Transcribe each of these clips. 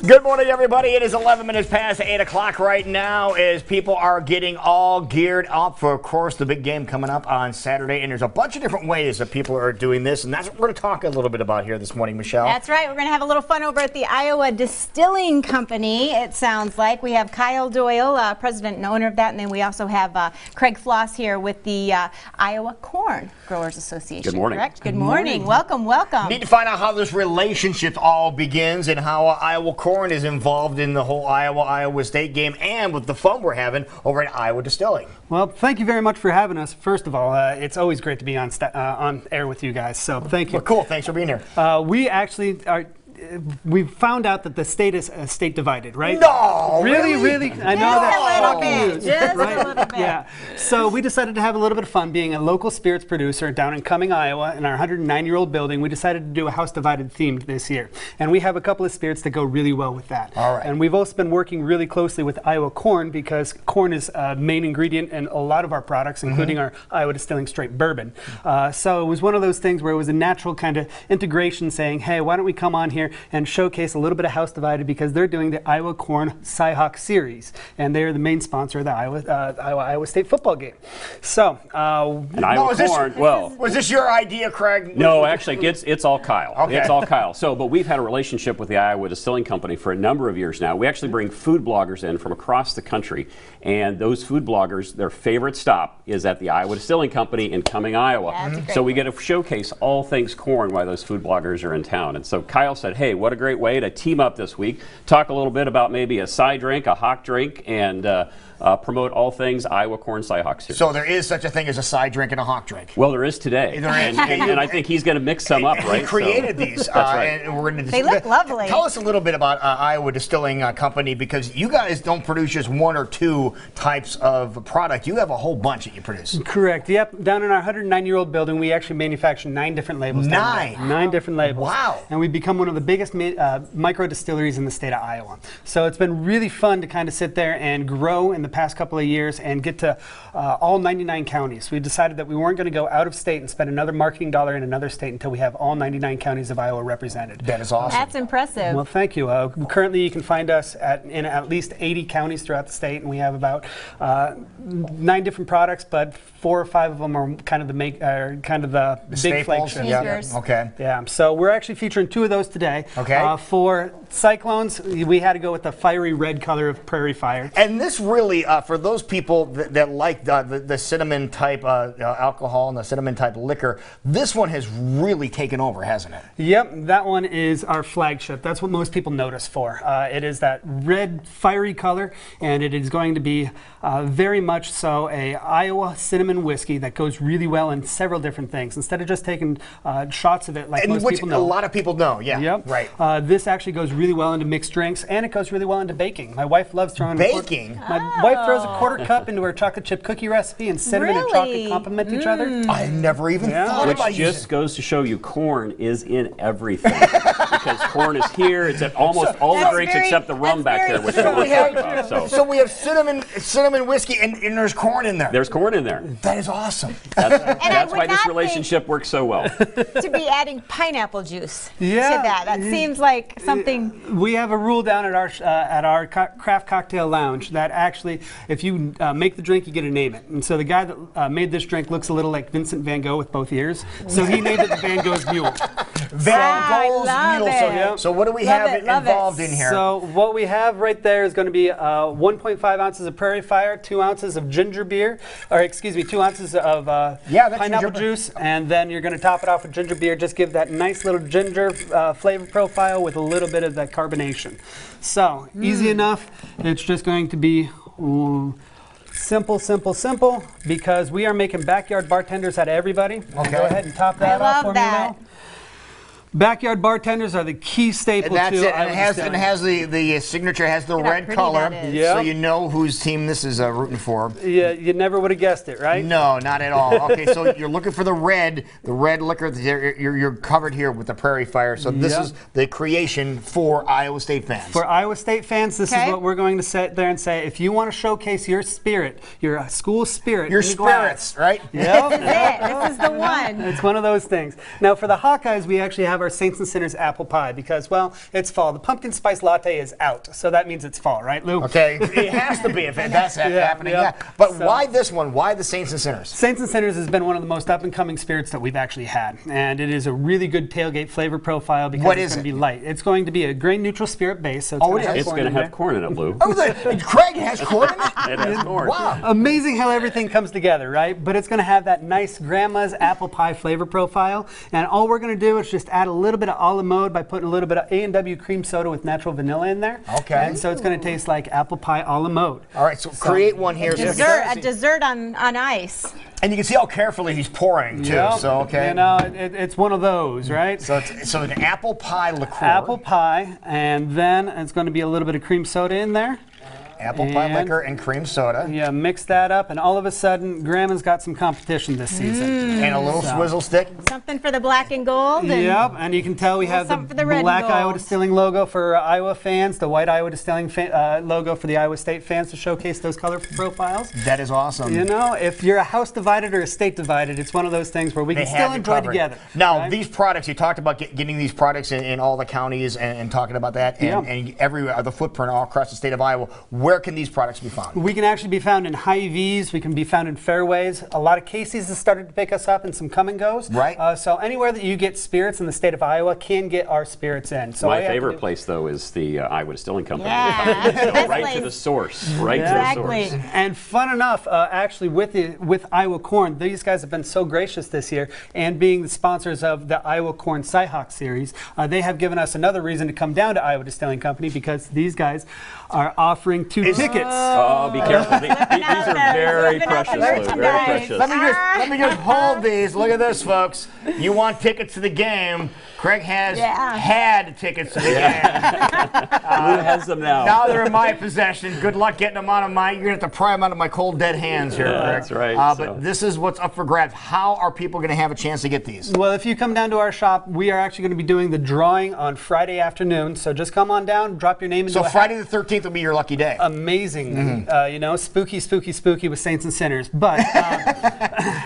Good morning, everybody. It is 11 minutes past 8 o'clock right now as people are getting all geared up for, of course, the big game coming up on Saturday. And there's a bunch of different ways that people are doing this, and that's what we're going to talk a little bit about here this morning, Michelle. That's right. We're going to have a little fun over at the Iowa Distilling Company, it sounds like. We have Kyle Doyle, president and owner of that, and then we also have Craig Floss here with the Iowa Corn Growers Association. Good morning. Correct? Good morning. Welcome, welcome. Need to find out how this relationship all begins and how Iowa Corn is involved in the whole Iowa State game and with the fun we're having over at Iowa Distilling. Well, thank you very much for having us. First of all, it's always great to be on air with you guys, so thank you. Well, cool. Thanks for being here. We actually are. We found out that the state is state divided, right? No, really. I know that. Just a little bit. Yeah. So we decided to have a little bit of fun being a local spirits producer down in Cumming, Iowa, in our 109-year-old building. We decided to do a house divided themed this year, and we have a couple of spirits that go really well with that. All right. And we've also been working really closely with Iowa Corn because corn is a main ingredient in a lot of our products, including our Iowa Distilling straight bourbon. So it was one of those things where it was a natural kind of integration, saying, "Hey, why don't we come on here and showcase a little bit of House Divided," because they're doing the Iowa Corn Cyhawk Series, and they're the main sponsor of the Iowa State football game. So, and Iowa Corn, was this your idea, Craig? No, actually, it's all Kyle. Okay. It's all Kyle. But we've had a relationship with the Iowa Distilling Company for a number of years now. We actually bring food bloggers in from across the country, and those food bloggers, their favorite stop is at the Iowa Distilling Company in Cumming, Iowa. So we get to showcase all things corn while those food bloggers are in town. And so Kyle said, "Hey, what a great way to team up this week, talk a little bit about maybe a side drink, a hot drink, and promote all things Iowa Corn Cyhawk Series." So there is such a thing as a side drink and a hot drink. Well, there is today. There is. And I think he's going to mix some up, right? He created these. That's right. And we're going to They look lovely. Tell us a little bit about Iowa Distilling Company, because you guys don't produce just one or two types of product. You have a whole bunch that you produce. correct. Yep. Down in our 109-year-old building, we actually manufacture 9 different labels. Nine different labels. Wow. And we've become one of the biggest micro distilleries in the state of Iowa. So it's been really fun to kind of sit there and grow in the past couple of years and get to all 99 counties. We decided that we weren't going to go out of state and spend another marketing dollar in another state until we have all 99 counties of Iowa represented. That is awesome. That's impressive. Well, thank you. Currently, you can find us in at least 80 counties throughout the state, and we have about 9 different products, but 4 or 5 of them are kind of the big staples. flagships. Yeah. Okay. Yeah. So we're actually featuring 2 of those today. Okay. For Cyclones, we had to go with the fiery red color of Prairie Fire. And this really, for those people that like the cinnamon type alcohol and the cinnamon type liquor, this one has really taken over, hasn't it? Yep, that one is our flagship. That's what most people notice for. It is that red fiery color, and it is going to be very much so a Iowa cinnamon whiskey that goes really well in several different things. Instead of just taking shots of it like most people know. A lot of people know, yeah. Yep. Right. This actually goes really well into mixed drinks, and it goes really well into baking. My wife loves throwing baking. My wife throws a quarter cup into her chocolate chip cookie recipe, and cinnamon and chocolate complement each other. I never even thought about Which just goes to show you corn is in everything. Because corn is here. It's at almost all the drinks except the rum back there, which we're talking about. So we have cinnamon whiskey, and there's corn in there. There's corn in there. That is awesome. That's why this relationship works so well. To be adding pineapple juice to Yeah. that seems like something. We have a rule down at our craft cocktail lounge that actually, if you make the drink, you get to name it. And so the guy that made this drink looks a little like Vincent Van Gogh with both ears. So he named it the Van Gogh's Mule. Van Gogh's Mule. So what do we have involved in here? So what we have right there is going to be 1.5 ounces of Prairie Fire, 2 ounces of ginger beer, or excuse me, 2 ounces of pineapple juice, and then you're going to top it off with ginger beer. Just give that nice little ginger flavor profile with a little bit of that carbonation. So easy enough. It's just going to be simple, because we are making backyard bartenders out of everybody. Okay. Go ahead and top that off for me now. Backyard bartenders are the key staple And that's to it. And it has the signature has the red color, so you know whose team this is rooting for. Yeah, you never would have guessed it, right? No, not at all. Okay, so you're looking for the red liquor. You're covered here with the Prairie Fire. So this is the creation for Iowa State fans. For Iowa State fans, this is what we're going to sit there and say. If you want to showcase your spirit, your school spirit, your spirits, right? Yep. This is it. This is the one. It's one of those things. Now, for the Hawkeyes, we actually have our Saints and Sinners apple pie because, well, it's fall. The pumpkin spice latte is out, so that means it's fall, right, Lou? Okay, it has to be if that's happening. Yeah. But why this one? Why the Saints and Sinners? Saints and Sinners has been one of the most up-and-coming spirits that we've actually had, and it is a really good tailgate flavor profile because it's going to be light. It's going to be a grain-neutral spirit base, so it's going to have corn in it, Lou. Craig has corn in it? It has corn. Wow. Amazing how everything comes together, right? But it's going to have that nice grandma's apple pie flavor profile, and all we're going to do is just add a little bit of a la mode by putting a little bit of A&W cream soda with natural vanilla in there. Okay. And so it's going to taste like apple pie a la mode. All right, so create one here. A dessert on ice. And you can see how carefully he's pouring, too. Yep. So, okay. You know, it's one of those, right? So an apple pie liqueur. Apple pie, and then it's going to be a little bit of cream soda in there. Apple pie liquor and cream soda. Yeah, mix that up, and all of a sudden, Grandma's got some competition this season. And a little swizzle stick. Something for the black and gold. Yep, and you can tell we have the black Iowa Distilling logo for Iowa fans, the white Iowa Distilling logo for the Iowa State fans to showcase those color profiles. That is awesome. You know, if you're a house divided or a state divided, it's one of those things where we can still enjoy together. Now, these products, you talked about getting these products in all the counties and talking about that, and everywhere, the footprint all across the state of Iowa. Where can these products be found? We can actually be found in Hy-Vees. We can be found in Fairways. A lot of Casey's has started to pick us up and some come and goes. Right. So anywhere that you get spirits in the state of Iowa can get our spirits in. So my favorite place, though, is the Iowa Distilling Company. Yeah. Right to the source. Right to the source. And fun enough, actually, with Iowa Corn, these guys have been so gracious this year, and being the sponsors of the Iowa Corn Cyhawk series, they have given us another reason to come down to Iowa Distilling Company because these guys are offering 2 tickets. Oh, be careful. These are very precious, Lou. Very precious. Let me just hold these. Look at this, folks. You want tickets to the game. Craig has had tickets to the game. Lou has them now. Now they're in my possession. Good luck getting them out of my. You're going to have to pry them out of my cold, dead hands here, Craig. That's right. But this is what's up for grabs. How are people going to have a chance to get these? Well, if you come down to our shop, we are actually going to be doing the drawing on Friday afternoon. So just come on down, drop your name into So Friday the 13th will be your lucky day. Amazing. You know, spooky, spooky, spooky with Saints and Sinners. But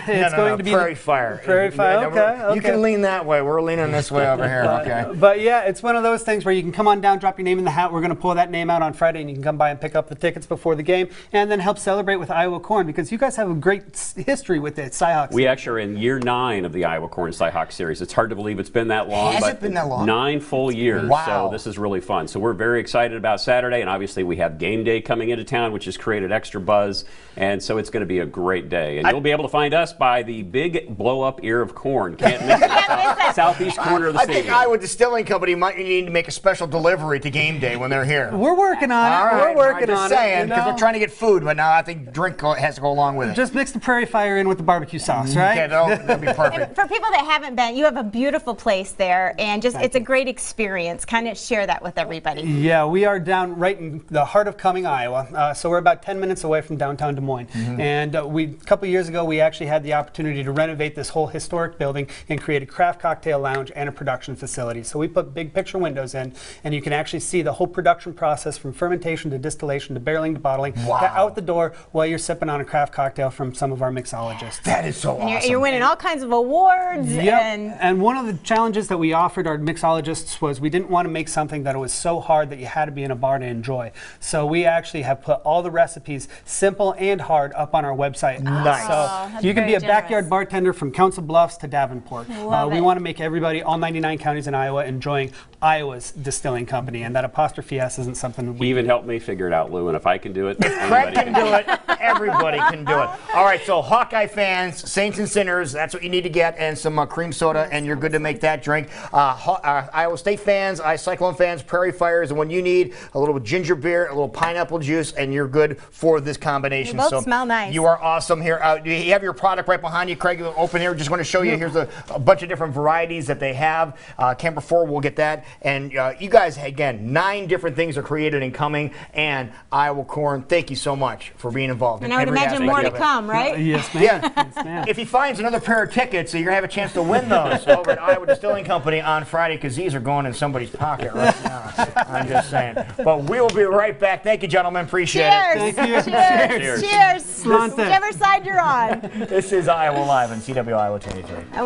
it's going to be Prairie Fire. Prairie Fire, okay. You can lean that way. We're leaning this way over here, okay. But yeah, it's one of those things where you can come on down, drop your name in the hat. We're going to pull that name out on Friday, and you can come by and pick up the tickets before the game, and then help celebrate with Iowa Corn because you guys have a great history with it, Cyhawks. We actually are in year 9 of the Iowa Corn Cyhawk series. It's hard to believe it's been that long. Has it been that long? 9 full years. Wow. So this is really fun. So we're very excited about Saturday, and obviously we have game day coming into town, which has created extra buzz, and so it's going to be a great day. And you'll be able to find us by the big blow-up ear of corn. Can't miss it. Southeast corner of the stadium. I think Iowa Distilling Company might need to make a special delivery to game day when they're here. We're working on it. All right, We're working on it. Saying, it. because they're trying to get food, but now I think drink has to go along with it. Just mix the Prairie Fire in with the barbecue sauce, right? Okay, that'll be perfect. And for people that haven't been, you have a beautiful place there, and just it's a great experience. Kind of share that with everybody. Yeah, we are down right in the heart of Cumming, Iowa. So we're about 10 minutes away from downtown Des Moines. And a couple years ago, we actually had the opportunity to renovate this whole historic building and create a craft cocktail lounge and a production facility. So we put big picture windows in, and you can actually see the whole production process from fermentation to distillation to barreling to bottling out the door while you're sipping on a craft cocktail from some of our mixologists. That is so awesome. You're winning all kinds of awards. Yep. And one of the challenges that we offered our mixologists was we didn't want to make something that was so hard that you had to be in a bar to enjoy. So we actually have put all the recipes, simple and hard, up on our website. Nice. So you can be a backyard bartender from Council Bluffs to Davenport. We want to make everybody, all 99 counties in Iowa, enjoying Iowa's Distilling Company, and that apostrophe S isn't something we even helped me figure it out, Lou, and if I can do it, Craig can do it. Everybody can do it. All right, so Hawkeye fans, Saints and Sinners, that's what you need to get, and some cream soda, and you're good to make that drink. Iowa State fans, Cyclone fans, Prairie Fires, and when you need a little ginger beer, a little pineapple juice, and you're good for this combination. They both smell nice. You are awesome here. You have your product right behind you, Craig. Open here. Just want to show you. Here's a bunch of different varieties that they have. Camper 4 will get that. And you guys, again, 9 different things are created and coming. And Iowa Corn, thank you so much for being involved. And I would imagine more to come, right? Yes, ma'am. Yeah. Yes, ma'am. If he finds another pair of tickets, you're going to have a chance to win those over at Iowa Distilling Company on Friday, because these are going in somebody's pocket right now. I'm just saying. But we will be right back. Thank you, gentlemen. Appreciate it. Thank you. Cheers. Cheers. Slante. Whichever side you're on. This is Iowa Live on CWIowa 23.